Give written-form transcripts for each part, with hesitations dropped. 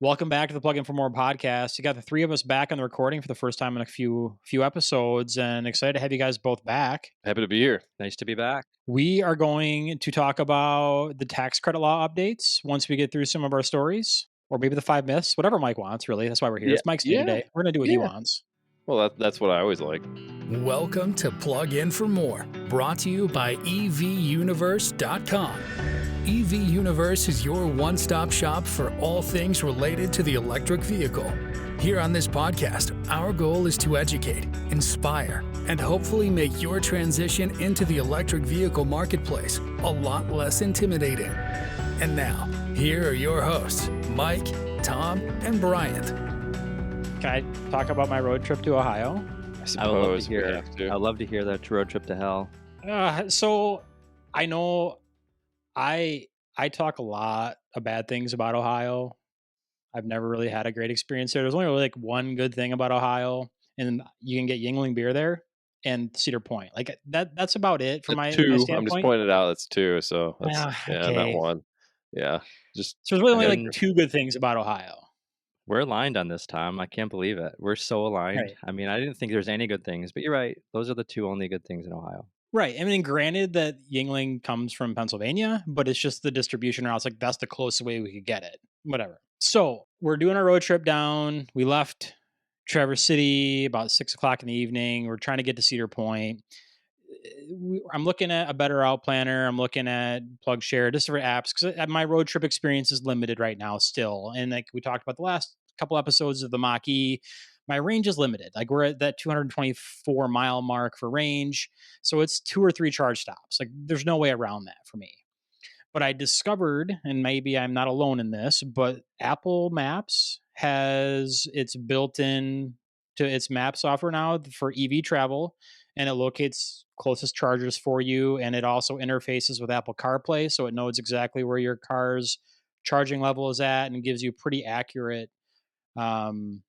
Welcome back to the Plug In for More podcast. You got the three of us back on the recording for the first time in a few episodes, and excited to have you guys both back. Happy to be here. Nice to be back. We are going to talk about the tax credit law updates once we get through some of our stories, or maybe the 5 myths, whatever Mike wants, really. That's why we're here. Yeah, It's Mike's day yeah, today. We're going to do what he yeah. wants. Well, that's what I always like. Welcome to Plug In for More, brought to you by evuniverse.com. EV Universe is your one-stop shop for all things related to the electric vehicle. Here on this podcast, our goal is to educate, inspire, and hopefully make your transition into the electric vehicle marketplace a lot less intimidating. And now, here are your hosts, Mike, Tom, and Bryant. Can I talk about my road trip to Ohio? I would love to we hear. have to. I'd love to hear that road trip to hell. So I know I talk a lot of bad things about Ohio. I've never really had a great experience there. There's only really like one good thing about Ohio, and you can get Yingling beer there and Cedar Point. Like that's about it from my That's two. I'm just standpoint. pointing it out. That's two. So that's Okay. not one. Yeah, just So there's really only And like two good things about Ohio. we're aligned on this, Tom. I can't believe it. We're so aligned. Right. I mean, I didn't think there's any good things, but you're right. Those are the two only good things in Ohio. Right. I mean, granted that Yingling comes from Pennsylvania, but it's just the distribution route. It's like that's the closest way we could get it. Whatever. So we're doing our road trip down. We left Traverse City about 6 o'clock in the evening. We're trying to get to Cedar Point. I'm looking at a better out planner. I'm looking at PlugShare, just for apps, because my road trip experience is limited right now still. And like we talked about the last couple episodes of the Mach-E, my range is limited. Like we're at that 224 mile mark for range. So it's 2 or 3 charge stops. Like there's no way around that for me. But I discovered, and maybe I'm not alone in this, but Apple Maps has its built in to its map software now for EV travel, and it locates closest chargers for you, and it also interfaces with Apple CarPlay, so it knows exactly where your car's charging level is at and gives you pretty accurate um,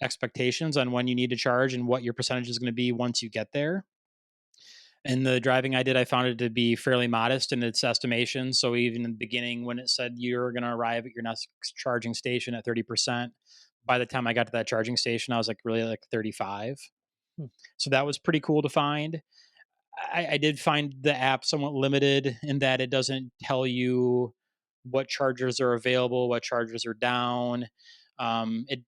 expectations on when you need to charge and what your percentage is going to be once you get there. And the driving I did, I found it to be fairly modest in its estimation. So even in the beginning, when it said you're going to arrive at your next charging station at 30%, by the time I got to that charging station, I was like really like 35. So that was pretty cool to find. I did find the app somewhat limited in that it doesn't tell you what chargers are available, what chargers are down. It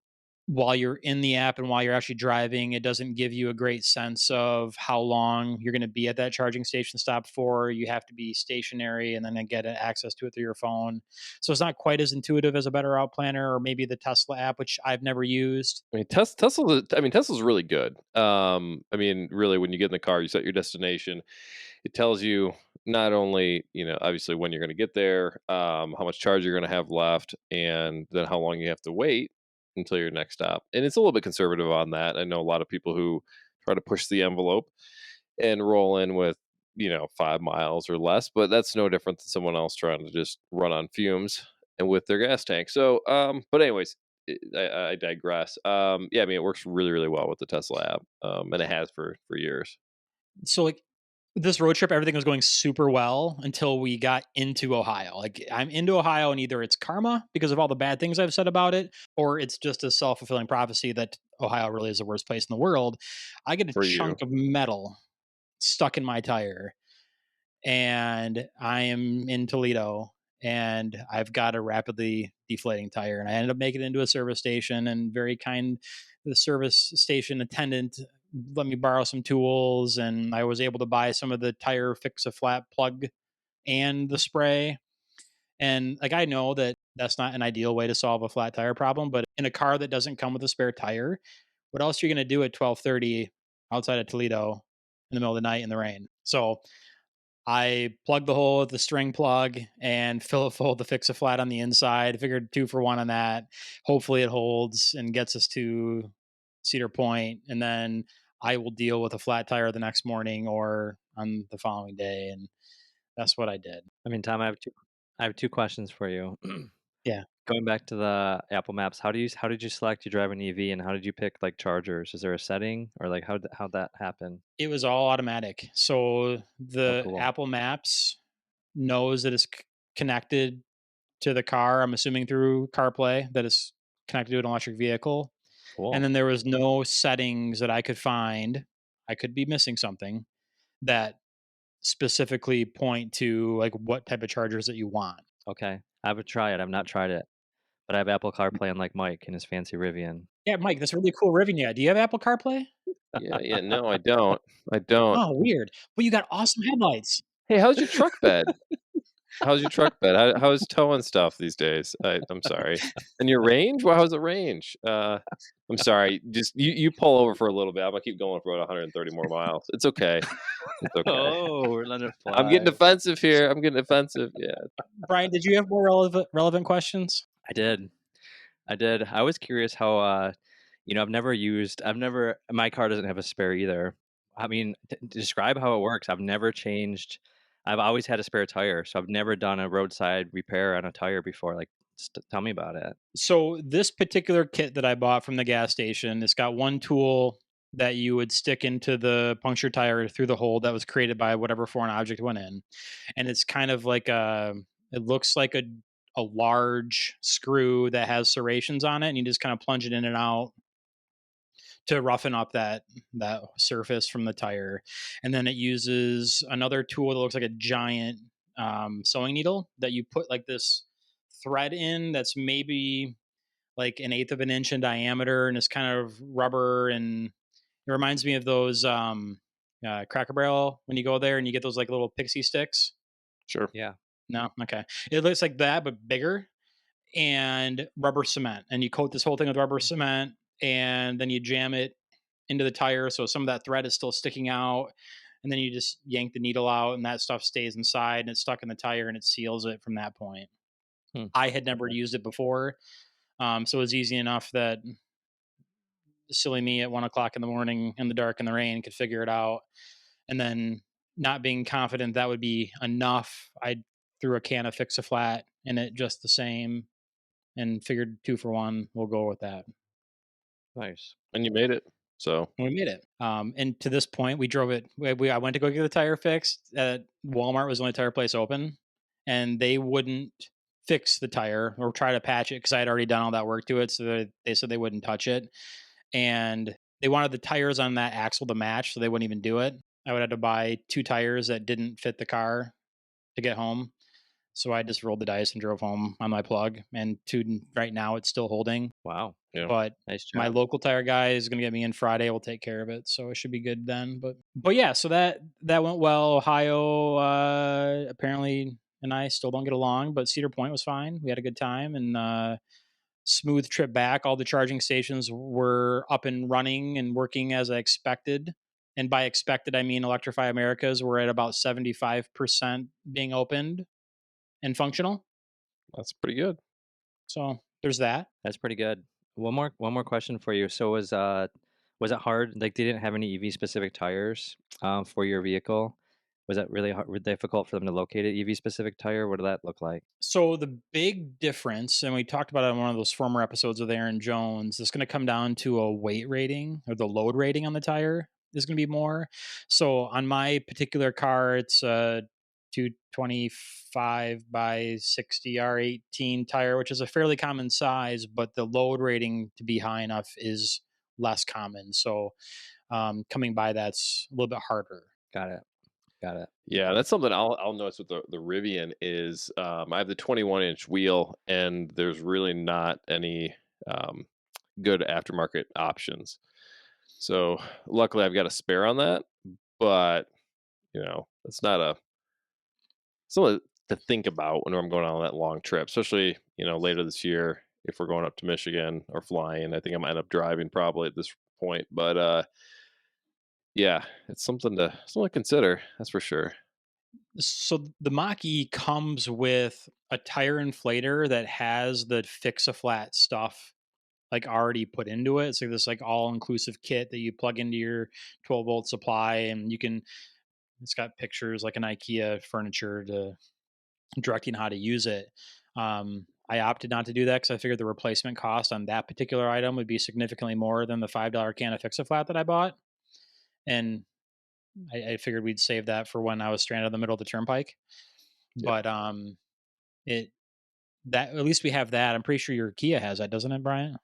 while you're in the app and while you're actually driving, it doesn't give you a great sense of how long you're going to be at that charging station stop for. You have to be stationary and then get access to it through your phone. So it's not quite as intuitive as a Better Out Planner or maybe the Tesla app, which I've never used. I mean, Tesla's really good. I mean, really, when you get in the car, you set your destination. It tells you not only, obviously when you're going to get there, how much charge you're going to have left, and then how long you have to wait until your next stop. And it's a little bit conservative on that. I know a lot of people who try to push the envelope and roll in with 5 miles or less, but that's no different than someone else trying to just run on fumes and with their gas tank. So, but anyways, I digress. Yeah, I mean, it works really, really well with the Tesla app, and it has for years. So like this road trip, everything was going super well until we got into Ohio. Like I'm into Ohio, and either it's karma because of all the bad things I've said about it, or it's just a self-fulfilling prophecy that Ohio really is the worst place in the world. I get a For you. chunk of metal stuck in my tire, and I am in Toledo, and I've got a rapidly deflating tire, and I ended up making it into a service station, and very kind, the service station attendant let me borrow some tools, and I was able to buy some of the tire fix a flat plug and the spray. And like I know that that's not an ideal way to solve a flat tire problem, but in a car that doesn't come with a spare tire, what else are you going to do at 12:30 outside of Toledo in the middle of the night in the rain? So I plug the hole with the string plug and fill it full of the fix a flat on the inside. Figured 2 for 1 on that. Hopefully it holds and gets us to Cedar Point, and then I will deal with a flat tire the next morning or on the following day. And that's what I did. I mean, Tom, I have two questions for you. Yeah. Going back to the Apple Maps, how did you select you drive an EV, and how did you pick like chargers? Is there a setting, or like how'd that happen? It was all automatic. So Oh, the cool. Apple Maps knows that it's connected to the car. I'm assuming through CarPlay that is connected to an electric vehicle. Cool. And then there was no settings that I could find. I could be missing something that specifically point to like what type of chargers that you want. Okay. I would try it. I've not tried it, but I have Apple CarPlay unlike Mike in his fancy Rivian. Yeah, Mike, that's a really cool Rivian you got. Do you have Apple CarPlay? Yeah. No, I don't. I don't. Oh, weird. But you got awesome headlights. Hey, how's your truck bed? How's your truck bed? How's towing stuff these days? I'm sorry. And your range? Well, how's the range? I'm sorry. Just you pull over for a little bit. I'm gonna keep going for about 130 more miles. It's okay. It's okay. Oh, we're letting it fly. I'm getting defensive here. I'm getting defensive. Yeah. Brian, did you have more relevant questions? I did. I was curious how, my car doesn't have a spare either. I mean, describe how it works. I've always had a spare tire, so I've never done a roadside repair on a tire before. Like, tell me about it. So this particular kit that I bought from the gas station, it's got one tool that you would stick into the puncture tire through the hole that was created by whatever foreign object went in. And it's kind of like it looks like a large screw that has serrations on it, and you just kind of plunge it in and out to roughen up that surface from the tire. And then it uses another tool that looks like a giant sewing needle that you put like this thread in that's maybe like an eighth of an inch in diameter, and it's kind of rubber, and it reminds me of those Cracker Barrel when you go there and you get those like little pixie sticks. Sure. Yeah. No, okay. It looks like that but bigger, and rubber cement, and you coat this whole thing with rubber cement, and then you jam it into the tire so some of that thread is still sticking out, and then you just yank the needle out and that stuff stays inside and it's stuck in the tire and it seals it from that point. I had never used it before, so it was easy enough that silly me at 1:00 in the morning in the dark in the rain could figure it out. And then, not being confident that would be enough, I threw a can of Fix-A-Flat in it just the same and figured 2 for 1, we'll go with that. Nice. And you made it. So We made it. And to this point, we drove it. I went to go get the tire fixed at Walmart, was the only tire place open, and they wouldn't fix the tire or try to patch it because I had already done all that work to it. So they said they wouldn't touch it. And they wanted the tires on that axle to match, so they wouldn't even do it. I would have to buy 2 tires that didn't fit the car to get home. So I just rolled the dice and drove home on my plug. And right now, it's still holding. Wow. yeah. But Nice job. my local tire guy is going to get me in Friday. We'll take care of it, so it should be good then. But yeah, so that went well. Ohio apparently and I still don't get along, but Cedar Point was fine. We had a good time and smooth trip back. All the charging stations were up and running and working as I expected. And by expected, I mean Electrify Americas were at about 75% being opened and functional. That's pretty good. So there's that. That's pretty good. One more question for you. So was it hard? Like, they didn't have any EV specific tires for your vehicle? Was that really difficult for them to locate an EV specific tire? What did that look like? So the big difference, and we talked about it on one of those former episodes with Aaron Jones, is going to come down to a weight rating, or the load rating on the tire is going to be more. So on my particular car, it's a 225 by 60 R18 tire, which is a fairly common size, but the load rating to be high enough is less common. So coming by that's a little bit harder. Got it. Yeah, that's something I'll notice with the Rivian is I have the 21-inch wheel, and there's really not any good aftermarket options. So luckily, I've got a spare on that, but it's not something to think about when I'm going on that long trip, especially later this year if we're going up to Michigan or flying. I think I might end up driving probably at this point, but yeah, it's something to consider. That's for sure. So the Mach-E comes with a tire inflator that has the Fix-A-Flat stuff like already put into it. So this like all-inclusive kit that you plug into your 12-volt supply, and it's got pictures like an IKEA furniture to directing how to use it. I opted not to do that because I figured the replacement cost on that particular item would be significantly more than the $5 can of Fix-A-Flat that I bought. And I figured we'd save that for when I was stranded in the middle of the turnpike. Yeah. But that at least we have that. I'm pretty sure your Kia has that, doesn't it, Brian?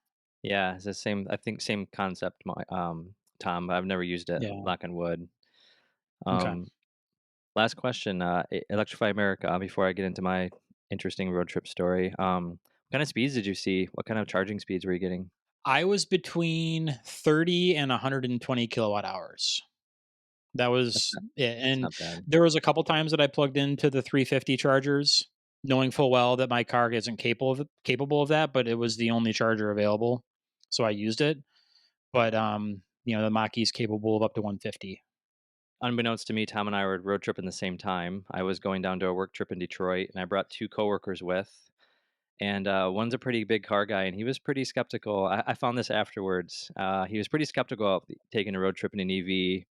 Yeah, it's the same. I think same concept. Tom, I've never used it. Yeah. Knock on wood. Okay. Um, Last question. Electrify America. Before I get into my interesting road trip story. What kind of speeds did you see? What kind of charging speeds were you getting? I was between 30 and 120 kilowatt hours. That That's was not. it. That's And not bad. there was a couple times that I plugged into the 350 chargers, knowing full well that my car isn't capable of that, but it was the only charger available. So I used it. But the Mach-E is capable of up to 150. Unbeknownst to me, Tom and I were road tripping the same time. I was going down to a work trip in Detroit, and I brought two coworkers with. And one's a pretty big car guy, and he was pretty skeptical. I found this afterwards. He was pretty skeptical of taking a road trip in an EV.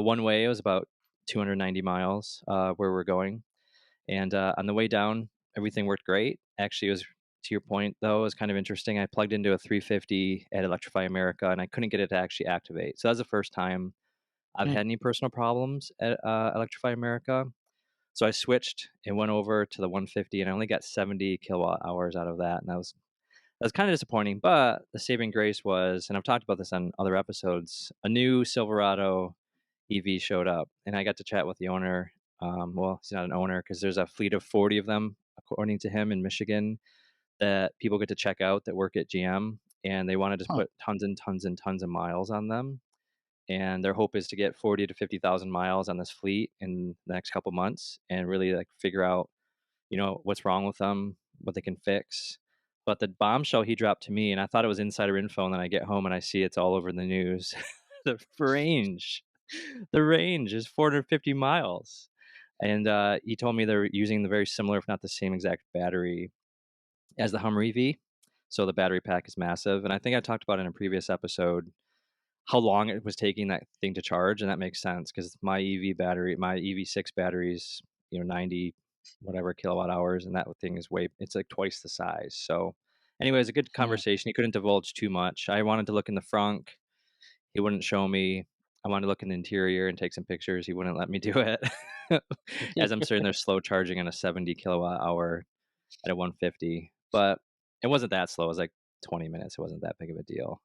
One way, it was about 290 miles where we're going. And on the way down, everything worked great. Actually, it was to your point, though, it was kind of interesting. I plugged into a 350 at Electrify America, and I couldn't get it to actually activate. So that was the first time I've Hmm. had any personal problems at Electrify America. So I switched and went over to the 150, and I only got 70 kilowatt hours out of that, and that was kind of disappointing. But the saving grace was, and I've talked about this on other episodes, a new Silverado EV showed up, and I got to chat with the owner. Well, he's not an owner because there's a fleet of 40 of them, according to him, in Michigan that people get to check out that work at GM, and they wanted to Huh. put tons and tons and tons of miles on them. And their hope is to get 40 to 50,000 miles on this fleet in the next couple months and really like figure out, what's wrong with them, what they can fix. But the bombshell he dropped to me, and I thought it was insider info, and then I get home and I see it's all over the news. the range, the range is 450 miles, and he told me they're using the very similar, if not the same exact battery as the Hummer EV. So the battery pack is massive, and I think I talked about in a previous episode how long it was taking that thing to charge, and that makes sense because my EV6 batteries, 90 whatever kilowatt hours, and that thing is it's like twice the size. So, anyways, a good Hmm. conversation. He couldn't divulge too much. I wanted to look in the frunk. He wouldn't show me. I wanted to look in the interior and take some pictures. He wouldn't let me do it. As I'm sitting there slow charging on a 70 kilowatt hour at a 150, but it wasn't that slow. It was like 20 minutes. It wasn't that big of a deal.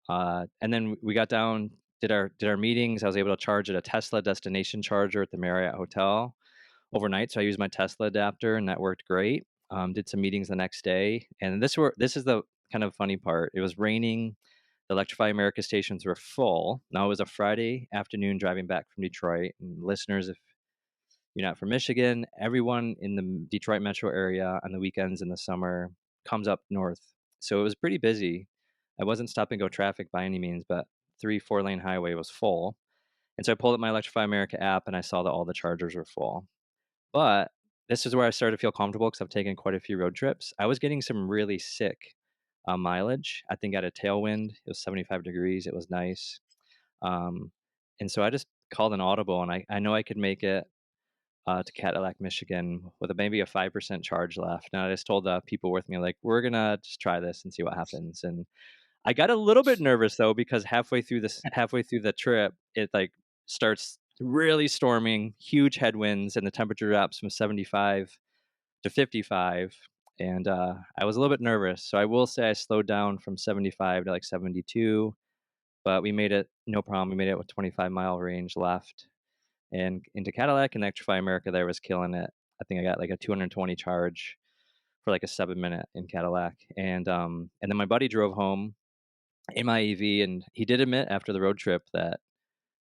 And then we got down, did our meetings. I was able to charge at a Tesla destination charger at the Marriott Hotel overnight. So I used my Tesla adapter, and that worked great. Did some meetings the next day, and this is the kind of funny part. It was raining. The Electrify America stations were full. Now it was a Friday afternoon driving back from Detroit. And listeners, if you're not from Michigan, everyone in the Detroit metro area on the weekends in the summer comes up north. So it was pretty busy. I wasn't stop and go traffic by any means, but 4-lane highway was full. And so I pulled up my Electrify America app and I saw that all the chargers were full. But this is where I started to feel comfortable because I've taken quite a few road trips. I was getting some really sick mileage. I think I had a tailwind. It was 75 degrees. It was nice. Um, and so I just called an audible, and I know I could make it to Cadillac, Michigan, with maybe a 5% charge left. And I just told the people with me, like, we're gonna just try this and see what happens. And I got a little bit nervous though because halfway through the trip, it like starts really storming, huge headwinds, and the temperature drops from 75 to 55. And I was a little bit nervous, so I will say I slowed down from 75 to like 72, but we made it no problem. We made it with 25-mile range left and into Cadillac, and Electrify America there was killing it. I think I got like a 220 charge for like a 7 minute in Cadillac, and then my buddy drove home in my EV, and he did admit after the road trip that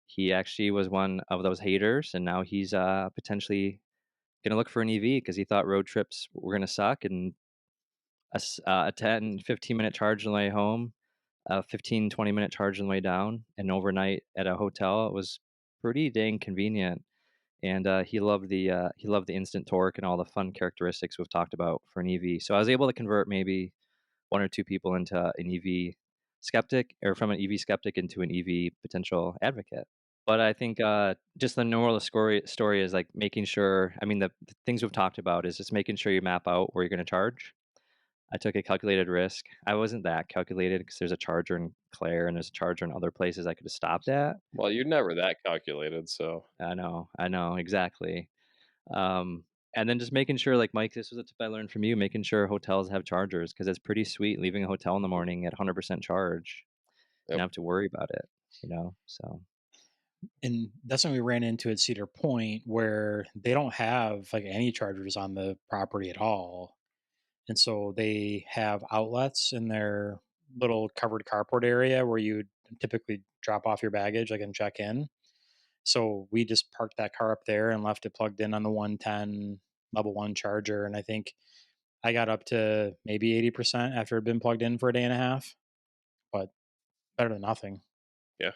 he actually was one of those haters, and now he's potentially gonna look for an EV because he thought road trips were gonna suck, and a 10-15 minute charge on the way home, a 15-20 minute charge on the way down, and overnight at a hotel, it was pretty dang convenient. And he loved the instant torque and all the fun characteristics we've talked about for an EV. So I was able to convert maybe one or two people into an EV skeptic, or from an EV skeptic into an EV potential advocate. But I think just the moral of the story is like making sure. I mean, the things we've talked about is just making sure you map out where you're going to charge. I took a calculated risk. I wasn't that calculated because there's a charger in Claire and there's a charger in other places I could have stopped at. Well, you're never that calculated, so I know, exactly. Um, And then just making sure, like Mike, this was a tip I learned from you, making sure hotels have chargers because it's pretty sweet leaving a hotel in the morning at 100% charge and Yep. not have to worry about it, So And that's when we ran into at Cedar Point where they don't have like any chargers on the property at all. And so they have outlets in their little covered carport area where you typically drop off your baggage, like and check in. So we just parked that car up there and left it plugged in on the 110 level one charger. And I think I got up to maybe 80% after it had been plugged in for a day and a half, but better than nothing. Yeah.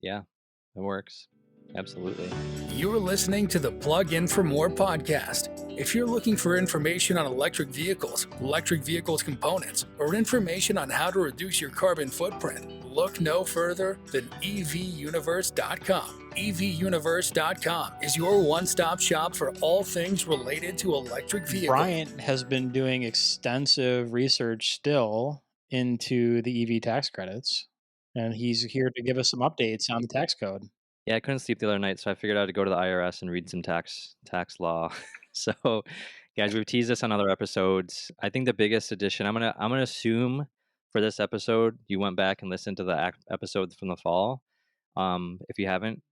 yeah, it works. Absolutely. You're listening to the Plug In for More podcast. If you're looking for information on electric vehicles components, or information on how to reduce your carbon footprint, look no further than evuniverse.com. evuniverse.com is your one-stop shop for all things related to electric vehicles. Bryant has been doing extensive research still into the EV tax credits, and he's here to give us some updates on the tax code. Yeah, I couldn't sleep the other night, so I figured I had to go to the IRS and read some tax law. So, guys, we've teased this on other episodes. I think the biggest addition, I'm gonna assume for this episode, you went back and listened to the episode from the fall. If you haven't,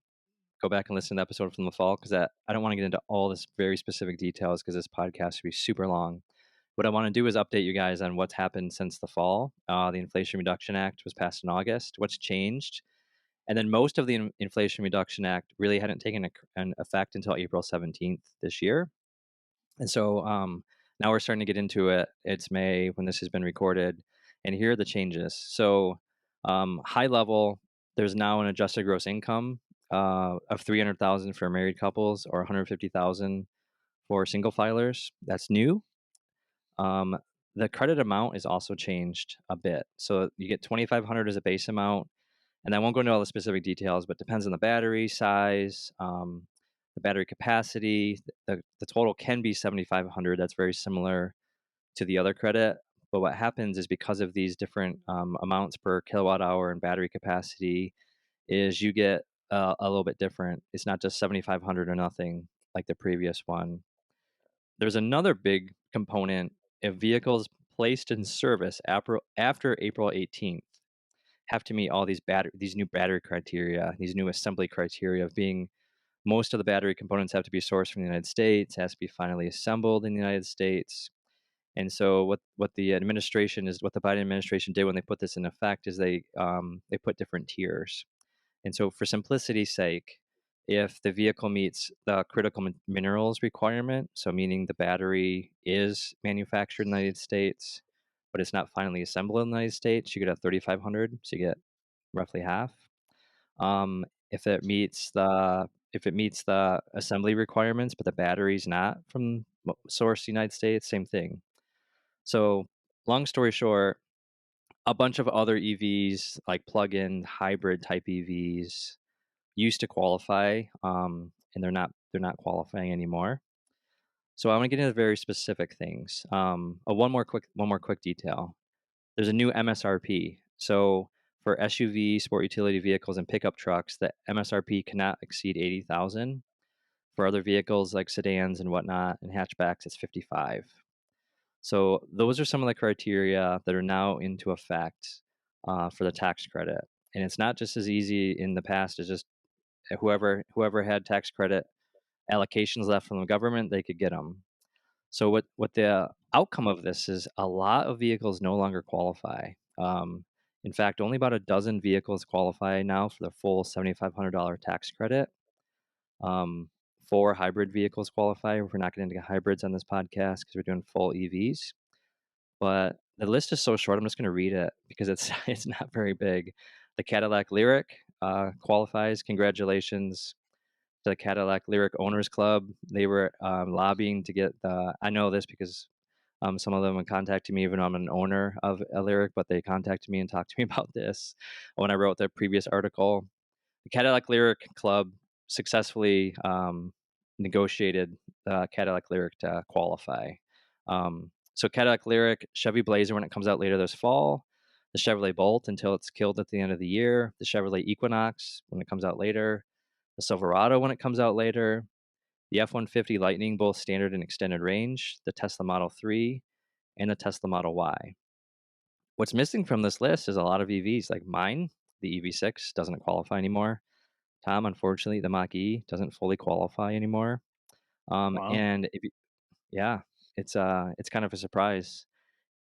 go back and listen to the episode from the fall because I don't want to get into all this very specific details because this podcast would be super long. What I want to do is update you guys on what's happened since the fall. The Inflation Reduction Act was passed in August. What's changed? And then most of the Inflation Reduction Act really hadn't taken an effect until April 17th this year. And so now we're starting to get into it. It's May when this has been recorded. And here are the changes. So high level, there's now an adjusted gross income of 300,000 for married couples or 150,000 for single filers. That's new. The credit amount is also changed a bit. So you get 2,500 as a base amount. And I won't go into all the specific details, but depends on the battery size, the battery capacity. The total can be 7,500. That's very similar to the other credit. But what happens is because of these different amounts per kilowatt hour and battery capacity, is you get a little bit different. It's not just 7,500 or nothing like the previous one. There's another big component. If vehicles placed in service after April 18th have to meet all these new battery criteria, these new assembly criteria of being most of the battery components have to be sourced from the United States, has to be finally assembled in the United States. And so what the Biden administration did when they put this in effect is they put different tiers. And so for simplicity's sake, if the vehicle meets the critical minerals requirement, so meaning the battery is manufactured in the United States, but it's not finally assembled in the United States, you get a 3,500, so you get roughly half. If it meets the assembly requirements, but the battery's not from source United States, same thing. So long story short, a bunch of other EVs like plug-in hybrid type EVs used to qualify, and they're not qualifying anymore. So I want to get into very specific things. One more quick detail. There's a new MSRP. So for SUV, sport utility vehicles, and pickup trucks, the MSRP cannot exceed 80,000. For other vehicles like sedans and whatnot and hatchbacks, it's 55. So those are some of the criteria that are now into effect for the tax credit. And it's not just as easy in the past as just whoever had tax credit allocations left from the government, they could get them. So what the outcome of this is a lot of vehicles no longer qualify. In fact, only about a dozen vehicles qualify now for the full $7,500 tax credit. 4 hybrid vehicles qualify. We're not getting into hybrids on this podcast because we're doing full EVs. But the list is so short, I'm just going to read it because it's not very big. The Cadillac Lyriq qualifies. Congratulations to the Cadillac Lyriq Owners Club. They were lobbying to get the. I know this because some of them have contacted me, even though I'm an owner of a Lyriq, but they contacted me and talked to me about this when I wrote the previous article. The Cadillac Lyriq Club successfully negotiated the Cadillac Lyriq to qualify. So Cadillac Lyriq, Chevy Blazer when it comes out later this fall, the Chevrolet Bolt until it's killed at the end of the year, the Chevrolet Equinox when it comes out later, the Silverado when it comes out later, the F-150 Lightning, both standard and extended range, the Tesla Model 3, and the Tesla Model Y. What's missing from this list is a lot of EVs, like mine. The EV6 doesn't qualify anymore. Tom, unfortunately, the Mach-E doesn't fully qualify anymore. Wow. And if you, yeah, it's kind of a surprise.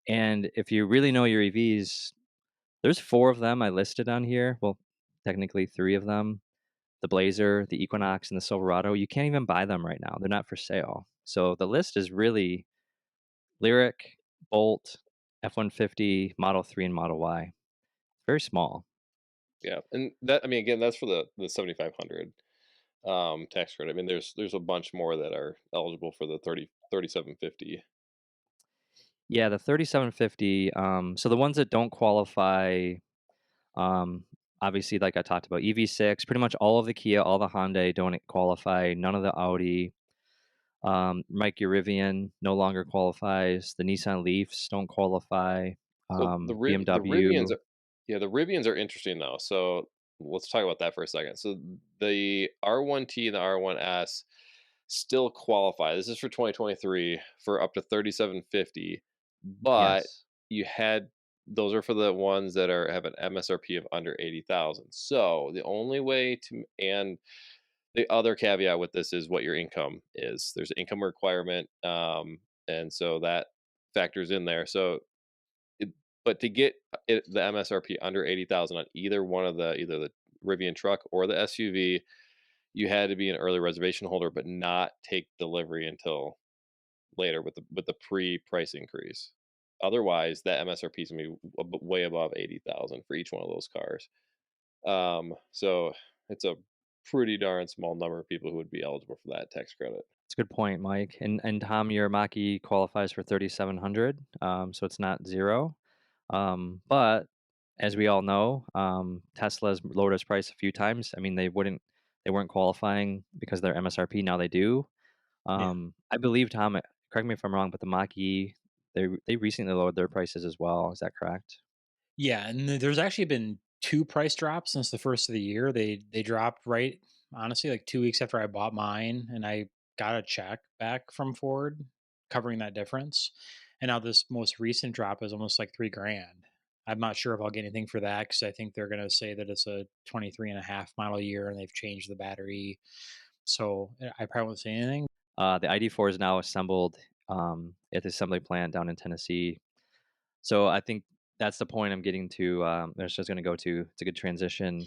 And if you really know your EVs, there's 4 of them I listed on here. Well, technically 3 of them. The Blazer, the Equinox, and the Silverado. You can't even buy them right now. They're not for sale. So the list is really Lyric, Bolt, F-150, Model 3, and Model Y. Very small. Yeah, and that, I mean, again, that's for the 7,500 tax credit. I mean, there's a bunch more that are eligible for the 3750. Yeah, the 3750. So the ones that don't qualify, um, obviously, like I talked about, EV6, pretty much all of the Kia, all the Hyundai don't qualify. None of the Audi. Mike Rivian no longer qualifies. The Nissan Leafs don't qualify. So the Rivians BMW. are, yeah, the Rivians are interesting though. So let's talk about that for a second. So the R1T and the R1S still qualify. This is for 2023 for up to 3750, but Yes. you had those are for the ones that are have an MSRP of under 80,000. So the only way to, and the other caveat with this is what your income is. There's an income requirement, and so that factors in there. So it, but to get the MSRP under 80,000 on either one of the, either the Rivian truck or the SUV, you had to be an early reservation holder, but not take delivery until later with the pre-price increase. Otherwise, that MSRP is gonna be way above 80,000 for each one of those cars. So it's a pretty darn small number of people who would be eligible for that tax credit. It's a good point, Mike. And Tom, your Mach-E qualifies for 3,700, so it's not zero. But as we all know, Tesla's lowered its price a few times. I mean, they weren't qualifying because of their MSRP. Now they do. Yeah. I believe, Tom, correct me if I'm wrong, but the Mach-E, they recently lowered their prices as well. Is that correct? Yeah, and there's actually been 2 price drops since the first of the year. They dropped right honestly, like 2 weeks after I bought mine, and I got a check back from Ford covering that difference. And now this most recent drop is almost like 3 grand. I'm not sure if I'll get anything for that because I think they're gonna say that it's a 23 and a half model year and they've changed the battery. So, I probably won't say anything. The ID4 is now assembled at the assembly plant down in Tennessee. So I think that's the point I'm getting to. That's just going to go to. It's a good transition.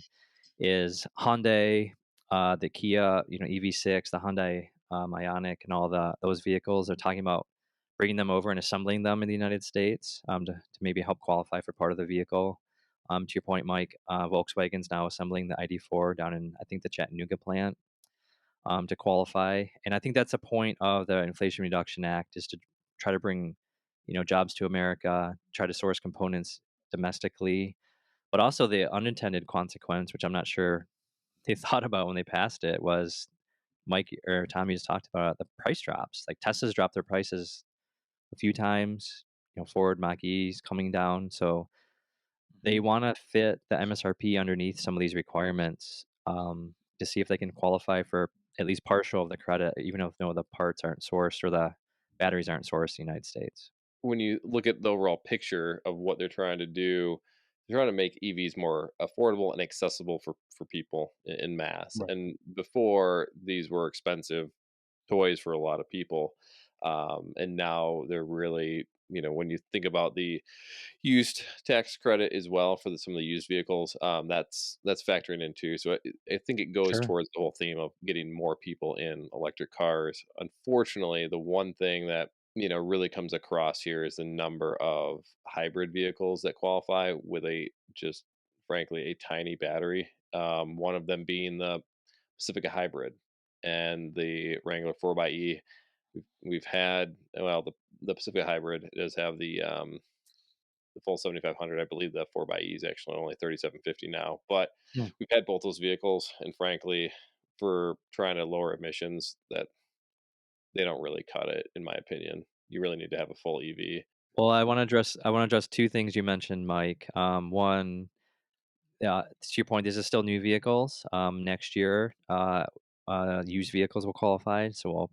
Is Hyundai, the Kia, EV6, the Hyundai Ioniq, and all those vehicles. They're talking about bringing them over and assembling them in the United States to maybe help qualify for part of the vehicle. To your point, Mike, Volkswagen's now assembling the ID4 down in, I think, the Chattanooga plant to qualify. And I think that's a point of the Inflation Reduction Act, is to try to bring, jobs to America, try to source components domestically, but also the unintended consequence, which I'm not sure they thought about when they passed it, was Mike or Tommy just talked about the price drops. Like Tesla's dropped their prices a few times. Ford Mach-E's coming down, so they Mhm. want to fit the MSRP underneath some of these requirements to see if they can qualify for at least partial of the credit, even if no the parts aren't sourced or the batteries aren't sourced in the United States. When you look at the overall picture of what they're trying to do, they're trying to make EVs more affordable and accessible for people in mass. Right. And before, these were expensive toys for a lot of people. And now they're really, when you think about the used tax credit as well for some of the used vehicles, that's factoring into. So I think it goes Sure. towards the whole theme of getting more people in electric cars. Unfortunately, the one thing that really comes across here is the number of hybrid vehicles that qualify with a just frankly a tiny battery. One of them being the Pacifica Hybrid and the Wrangler 4xe. We've had, well, the Pacifica Hybrid does have the full 7,500. I believe the 4xe is actually only 3,750 now. But Hmm. we've had both those vehicles, and frankly, for trying to lower emissions, that they don't really cut it, in my opinion. You really need to have a full EV. Well, I want to address two things you mentioned, Mike. One, to your point, these are still new vehicles. Next year, used vehicles will qualify. So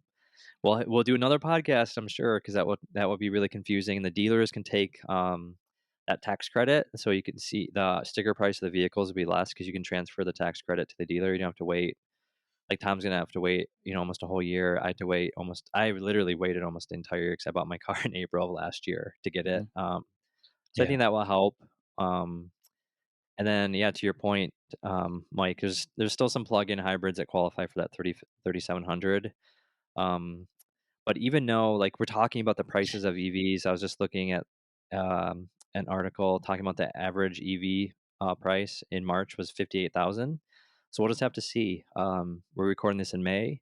we'll do another podcast, I'm sure, because that would be really confusing. The dealers can take that tax credit, so you can see the sticker price of the vehicles will be less because you can transfer the tax credit to the dealer. You don't have to wait. Like Tom's gonna have to wait, almost a whole year. I had to wait almost. I literally waited almost the entire year because I bought my car in April of last year to get it. Mhm. So I Yeah. think that will help. Um, and then, yeah, to your point, Mike, there's still some plug-in hybrids that qualify for that 3700. Um, but even though, like, we're talking about the prices of EVs, I was just looking at an article talking about the average EV price in March was 58,000. So we'll just have to see. We're recording this in May.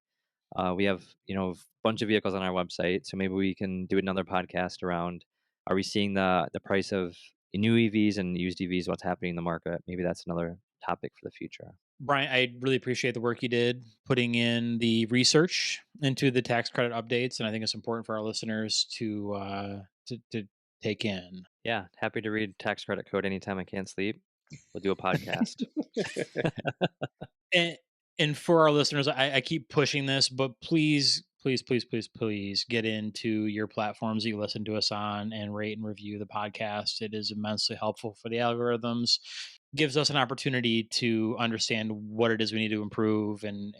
We have, a bunch of vehicles on our website, so maybe we can do another podcast around, are we seeing the price of new EVs and used EVs, what's happening in the market? Maybe that's another topic for the future. Brian, I really appreciate the work you did putting in the research into the tax credit updates, and I think it's important for our listeners to take in. Yeah, happy to read tax credit code anytime I can't sleep. We'll do a podcast. And for our listeners, I keep pushing this, but please, please, please, please, please get into your platforms that you listen to us on and rate and review the podcast. It is immensely helpful for the algorithms. Gives us an opportunity to understand what it is we need to improve and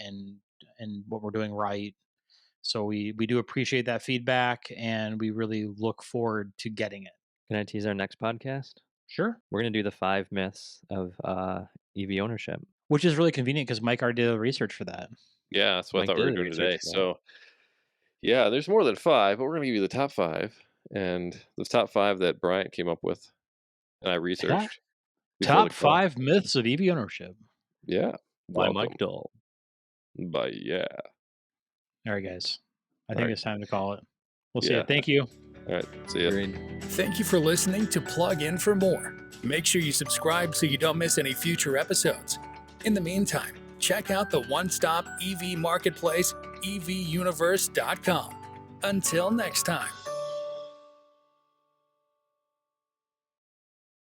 what we're doing right. So we do appreciate that feedback, and we really look forward to getting it. Can I tease our next podcast? Sure. We're going to do the 5 myths of EV ownership. Which is really convenient because Mike already did the research for that. Yeah, that's what I Mike thought we did were the doing research today. for that. So, yeah, there's more than 5, but we're going to give you the top 5. And the top 5 that Bryant came up with and I researched before the Top call. 5 myths of EV ownership. Yeah. By Welcome. Mike Dull. But yeah. All right, guys. I All think right. it's time to call it. We'll see Yeah. you. Thank you. All right. See ya. Agreed. Thank you for listening to Plug In for More. Make sure you subscribe so you don't miss any future episodes. In the meantime, check out the one-stop EV marketplace, evuniverse.com. Until next time.